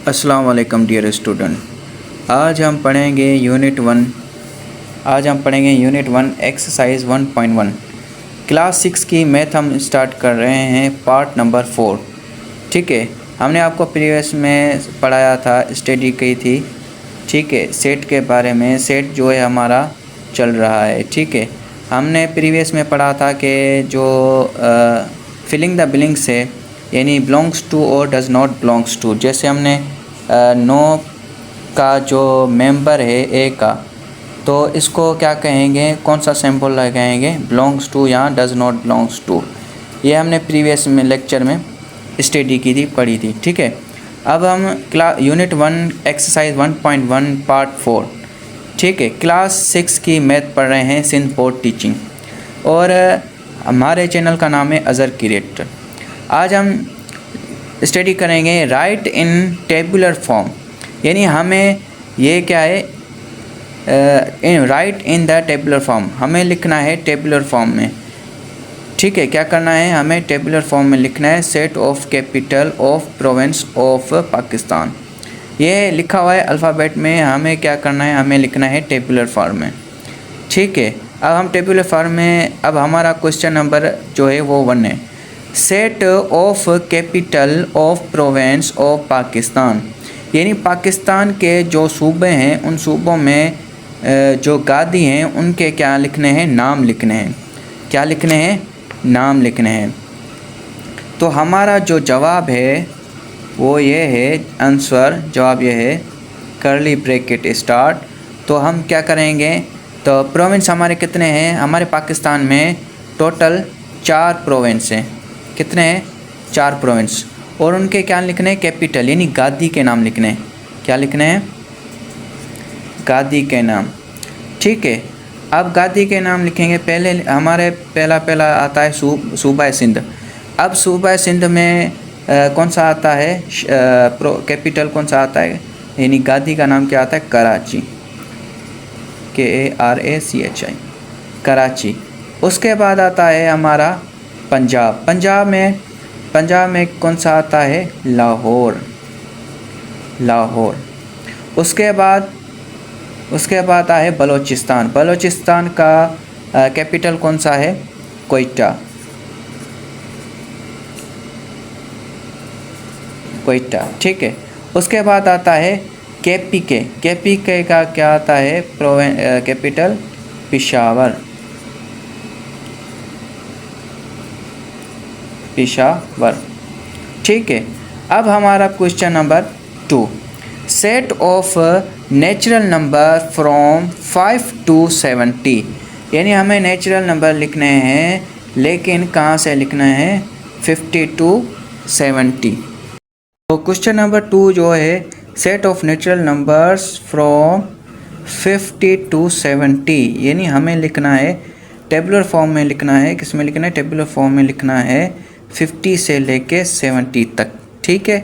अस्सलाम वालेकुम dear student. आज हम पढ़ेंगे यूनिट वन एक्सरसाइज 1.1 क्लास 6 की मैथ। हम स्टार्ट कर रहे हैं पार्ट नंबर 4। ठीक है, हमने आपको प्रीवियस में पढ़ाया था, स्टडी की थी। ठीक है, सेट के बारे में। सेट जो है हमारा चल रहा है। ठीक है, हमने प्रीवियस में पढ़ा था कि जो फिलिंग द ब्लैंक्स है, यानी बिलोंग्स टू और डज़ नॉट बिलोंग्स टू। जैसे हमने नो का जो मेंबर है ए का, तो इसको क्या कहेंगे, कौन सा सिंबल लगाएंगे, बिलोंग्स टू या डज़ नॉट बिलोंग्स टू। ये हमने प्रीवियस में लेक्चर में स्टडी की थी, पढ़ी थी। ठीक है, अब हम यूनिट 1 एक्सरसाइज 1.1 पार्ट 4। ठीक है, क्लास 6 की मैथ पढ़ रहे हैं सिंध बोर्ड टीचिंग, और हमारे चैनल का नाम है अज़हर क्रिएटर। आज हम स्टडी करेंगे राइट इन टेबुलर फॉर्म, यानी हमें ये क्या है, right in the tabular form, हमें लिखना है टेबुलर फॉर्म में। ठीक है, क्या करना है, हमें टेबुलर फॉर्म में लिखना है set of capital of province of Pakistan. ये लिखा हुआ है अल्फ़ाबेट में, हमें क्या करना है, हमें लिखना है टेबुलर फॉर्म में। ठीक है, अब हम टेबुलर फॉर्म में, अब हमारा क्वेश्चन नंबर जो है वो 1 है। Set of capital of province of Pakistan, यानी पाकिस्तान के जो सूबे हैं, उन सूबों में जो गादी हैं उनके क्या लिखने हैं, नाम लिखने हैं। क्या लिखने हैं, नाम लिखने हैं। तो हमारा जो जवाब है वो ये है, आंसर जवाब ये है, कर्ली ब्रैकेट स्टार्ट। तो हम क्या करेंगे, तो प्रोविंस हमारे कितने हैं, हमारे पाकिस्तान में टोटल 4 प्रोविंस हैं। कितने हैं, 4 प्रोविंस, और उनके क्या लिखने हैं, कैपिटल यानी गादी के नाम लिखने हैं। क्या लिखने हैं, गादी के नाम। ठीक है, अब गादी के नाम लिखेंगे। पहले हमारे पहला आता है सूबा सिंध। अब सूबा सिंध में कौन सा आता है, कैपिटल कौन सा आता है, यानी गादी का नाम क्या आता है, कराची, KARACHI, कराची। उसके बाद आता है हमारा पंजाब। पंजाब में कौन सा आता है, लाहौर। उसके बाद आता है बलूचिस्तान। बलूचिस्तान का कैपिटल कौन सा है, क्वेटा। ठीक है, उसके बाद आता है KPK का क्या आता है, कैपिटल पेशावर। ठीक है, अब हमारा question number 2, set of natural number from 5 to 70, यानी हमें नेचुरल नंबर लिखने हैं, लेकिन कहाँ से लिखना है, 50 to 70। तो क्वेश्चन नंबर 2 जो है, set of natural numbers from 50 to 70, यानी हमें लिखना है टेबुलर फॉर्म में लिखना है। किस में लिखना है, टेबुलर फॉर्म में लिखना है 50 से लेके 70 तक। ठीक है,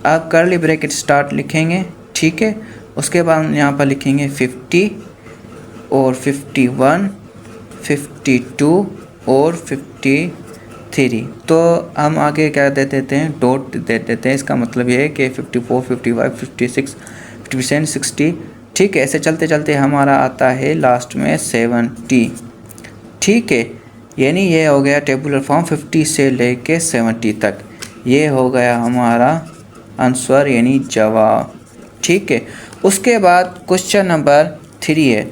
आप कर्ली ब्रैकेट स्टार्ट लिखेंगे। ठीक है, उसके बाद यहाँ पर लिखेंगे 50 और 51, 52 और 53। तो हम आगे क्या दे देते हैं, डॉट दे देते हैं। इसका मतलब ये है कि 54, 55, 56, 57, 60। ठीक है, ऐसे चलते चलते हमारा आता है लास्ट में 70। ठीक है, यानी ये हो गया टेबुलर फॉर्म 50 से लेके 70 तक। ये हो गया हमारा आंसर, यानी जवाब। ठीक है, उसके बाद क्वेश्चन नंबर 3 है।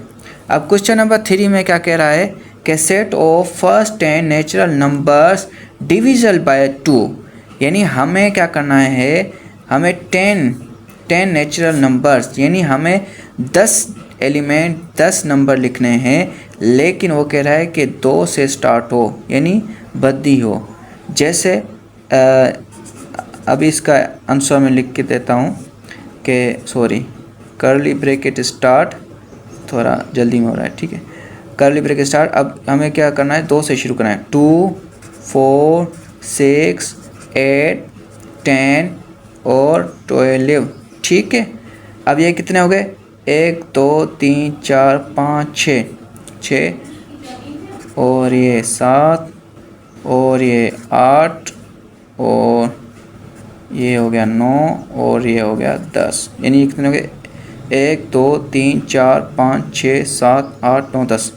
अब क्वेश्चन नंबर 3 में क्या कह रहा है कि set of first 10 natural numbers divisible by 2, यानी हमें क्या करना है, हमें 10 नेचुरल नंबर्स, यानी हमें 10 एलिमेंट 10 नंबर लिखने हैं, लेकिन वो कह रहा है कि 2 से स्टार्ट हो, यानी बद्दी हो। जैसे अभी इसका आंसर मैं लिख के देता हूँ कि कर्ली ब्रैकेट स्टार्ट, थोड़ा जल्दी में हो रहा है। ठीक है, कर्ली ब्रैकेट स्टार्ट। अब हमें क्या करना है, 2 से शुरू करना है, 2, 4, 6, 8, 10 और 12। ठीक है, अब ये कितने हो गए, 1, 2, 3, 4, 5, 6 और ये 7 और ये 8 और ये हो गया 9 और ये हो गया 10, यानी कितने हो गए 1 2 3 4 5 6 7 8 9 10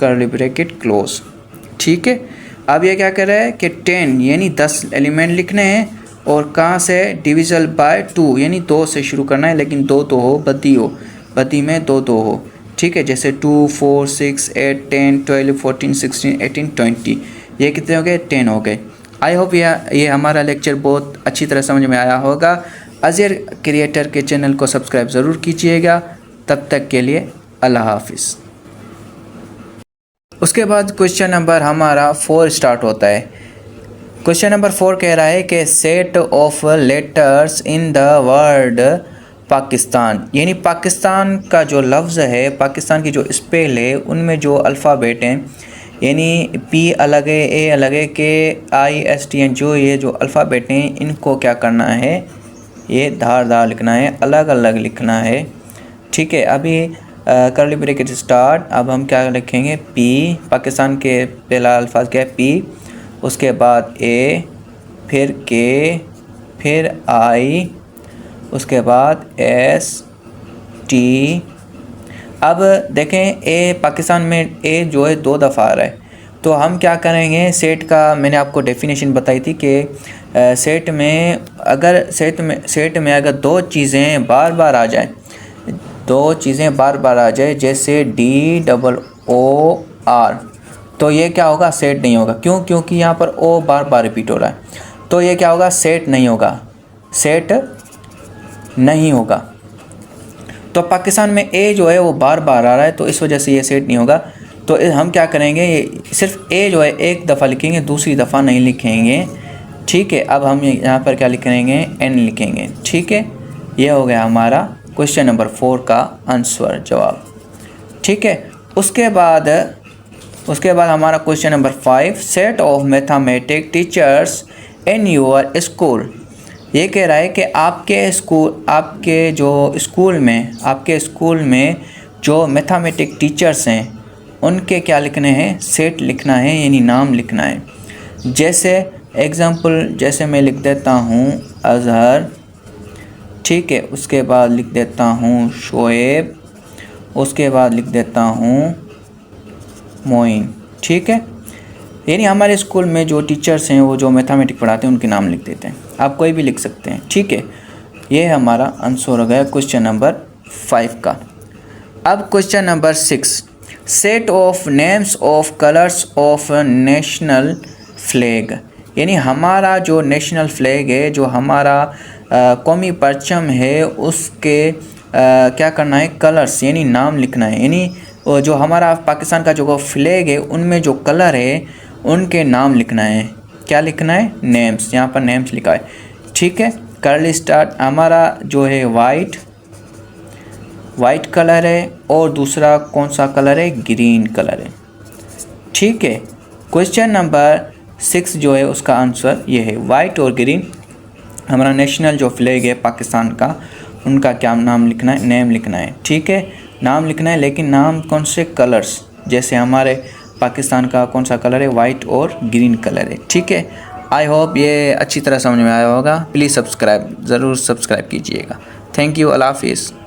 कर्ली ब्रैकेट क्लोज। ठीक है, अब ये क्या कर रहा है कि 10 यानी 10 एलिमेंट लिखने हैं और कहाँ से डिविजल बाय 2 यानी 2 से शुरू करना है, लेकिन 2 तो हो बद्दी में 2 हो। ठीक है, जैसे 2 4 6 8 10 12 14 16 18 20, ये कितने हो गए 10 हो गए। आई होप ये हमारा लेक्चर बहुत अच्छी तरह समझ में आया होगा। अज़हर क्रिएटर के चैनल को सब्सक्राइब ज़रूर कीजिएगा। तब तक के लिए अल्लाह हाफिज़। उसके बाद क्वेश्चन नंबर हमारा 4 स्टार्ट होता है। क्वेश्चन नंबर 4 कह रहा है कि set of letters in the word Pakistan, यानी पाकिस्तान का जो लफ्ज़ है, पाकिस्तान की जो स्पेल है, उनमें जो अल्फ़ाबेट हैं, यानी पी अलग है, ए अलग है, के आई एस टी एन, ये जो अल्फ़ाबेट हैं इनको क्या करना है, ये धारदार लिखना है, अलग अलग लिखना है। ठीक है, अभी कर्ली ब्रैकेट स्टार्ट। अब हम क्या लिखेंगे, पी, पाकिस्तान के पहला अल्फाज क्या है पी, उसके बाद ए, फिर के, फिर आई, उसके बाद एस टी। अब देखें ए पाकिस्तान में ए जो है 2 दफ़ा आ रहा है, तो हम क्या करेंगे, सेट का मैंने आपको डेफिनेशन बताई थी कि सेट में अगर 2 चीज़ें बार बार आ जाए, 2 चीज़ें बार बार आ जाए, जैसे DOOR, तो ये क्या होगा, सेट नहीं होगा। क्यों? क्योंकि यहाँ पर ओ बार बार रिपीट हो रहा है, तो ये क्या होगा, सेट नहीं होगा। तो पाकिस्तान में ए जो है वो बार बार आ रहा है, तो इस वजह से ये सेट नहीं होगा। तो हम क्या करेंगे, सिर्फ ए जो है एक दफ़ा लिखेंगे, दूसरी दफ़ा नहीं लिखेंगे। ठीक है, अब हम यहाँ पर क्या लिखेंगे, एन लिखेंगे। ठीक है, ये हो गया हमारा क्वेश्चन नंबर 4 का आंसर, जवाब। ठीक है, उसके बाद हमारा question number 5, set of mathematic teachers in your school. ये कह रहा है कि आपके स्कूल में जो मैथमेटिक टीचर्स हैं उनके क्या लिखने हैं, सेट लिखना है, यानी नाम लिखना है। जैसे एग्ज़ाम्पल, जैसे मैं लिख देता हूँ अज़हर, ठीक है, उसके बाद लिख देता हूँ शोएब, उसके बाद लिख देता हूँ मोइन। ठीक है, यानी हमारे स्कूल में जो टीचर्स हैं वो जो मैथमेटिक्स पढ़ाते हैं उनके नाम लिख देते हैं। आप कोई भी लिख सकते हैं। ठीक है, ये हमारा आंसर हो गया क्वेश्चन नंबर 5 का। अब question number 6, set of names of colours of national flag, यानी हमारा जो नेशनल फ्लैग है, जो हमारा कौमी परचम है, उसके क्या करना है, कलर्स यानी नाम लिखना है। यानी जो हमारा पाकिस्तान का जो फ्लैग है उनमें जो कलर है उनके नाम लिखना है। क्या लिखना है, नेम्स, यहाँ पर नेम्स लिखा है। ठीक है, कर्ली स्टार्ट, हमारा जो है वाइट कलर है और दूसरा कौन सा कलर है, ग्रीन कलर है। ठीक है, क्वेश्चन नंबर 6 जो है उसका आंसर ये है, वाइट और ग्रीन हमारा नेशनल जो फ्लैग है पाकिस्तान का, उनका क्या नाम लिखना है, नेम लिखना है। ठीक है, नाम लिखना है, लेकिन नाम कौन से कलर्स, जैसे हमारे पाकिस्तान का कौन सा कलर है, वाइट और ग्रीन कलर है। ठीक है, आई होप ये अच्छी तरह समझ में आया होगा। प्लीज़ ज़रूर सब्सक्राइब कीजिएगा। थैंक यू, अल्लाह हाफिज़।